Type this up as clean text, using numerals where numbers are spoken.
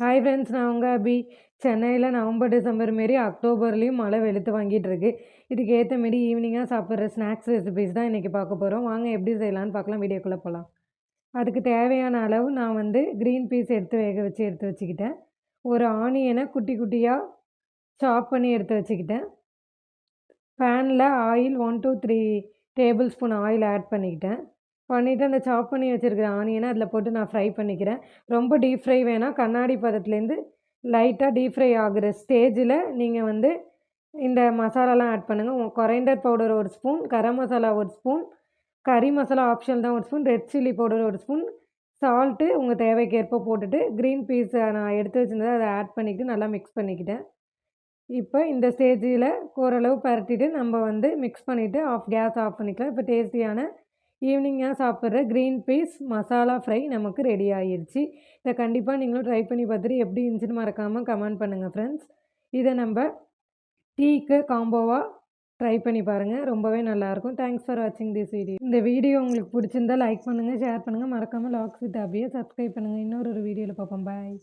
Hi friends, நான் உங்கள் அபி. சென்னையில் நவம்பர் டிசம்பர் மாரி அக்டோபர்லேயும் மழை வெளுத்து வாங்கிட்டு இருக்கு. இதுக்கு ஏற்ற மாரி ஈவினிங்காக சாப்பிட்ற ஸ்நாக்ஸ் ரெசிபீஸ் தான் இன்றைக்கி பார்க்க போகிறோம். வாங்க எப்படி செய்யலான்னு பார்க்கலாம். வீடியோக்குள்ளே போகலாம். அதுக்கு தேவையான அளவு நான் க்ரீன் பீஸ் எடுத்து வச்சுக்கிட்டேன். ஒரு ஆனியனை குட்டி குட்டியாக சாப் பண்ணி எடுத்து வச்சுக்கிட்டேன். பேனில் oil 1 to 3 tablespoon oil add பண்ணிக்கிட்டேன். பண்ணிவிட்டு அந்த சாப் பண்ணி வச்சுருக்கிற ஆனியனை அதில் போட்டு நான் ஃப்ரை பண்ணிக்கிறேன். ரொம்ப டீப் ஃப்ரை வேணாம். கண்ணாடி பதத்துலேருந்து லைட்டாக டீப் ஃப்ரை ஆகுற ஸ்டேஜில் நீங்கள் இந்த மசாலாலாம் ஆட் பண்ணுங்கள். Coriander powder 1 spoon, garam masala 1 spoon, கறி மசாலா ஆப்ஷனல் தான் 1 spoon, red chilli powder 1 spoon, salt உங்கள் தேவைக்கேற்ப போட்டுட்டு க்ரீன் பீஸை நான் எடுத்து வச்சுருந்ததை அதை ஆட் பண்ணிவிட்டு நல்லா மிக்ஸ் பண்ணிக்கிட்டேன். இப்போ இந்த ஸ்டேஜில் ஓரளவு பரட்டிட்டு நம்ம மிக்ஸ் பண்ணிவிட்டு கேஸ் ஆஃப் பண்ணிக்கலாம். இப்போ டேஸ்டியான ஈவினிங்காக சாப்பிட்ற க்ரீன் பீஸ் மசாலா ஃப்ரை நமக்கு ரெடி ஆகிடுச்சு. இதை கண்டிப்பாக நீங்களும் ட்ரை பண்ணி பார்த்துட்டு எப்படி இருந்துச்சுன்னு மறக்காமல் கமெண்ட் பண்ணுங்கள் ஃப்ரெண்ட்ஸ். இதை நம்ம டீக்கு காம்போவாக ட்ரை பண்ணி பாருங்கள். ரொம்பவே நல்லாயிருக்கும். தேங்க்ஸ் ஃபார் வாட்சிங் திஸ் வீடியோ. இந்த வீடியோ உங்களுக்கு பிடிச்சிருந்தால் லைக் பண்ணுங்கள், ஷேர் பண்ணுங்கள். மறக்காமல் லாக்ஸ் வித் அபியை சப்ஸ்கிரைப் பண்ணுங்கள். இன்னொரு வீடியோவில் பார்ப்போம். பாய்.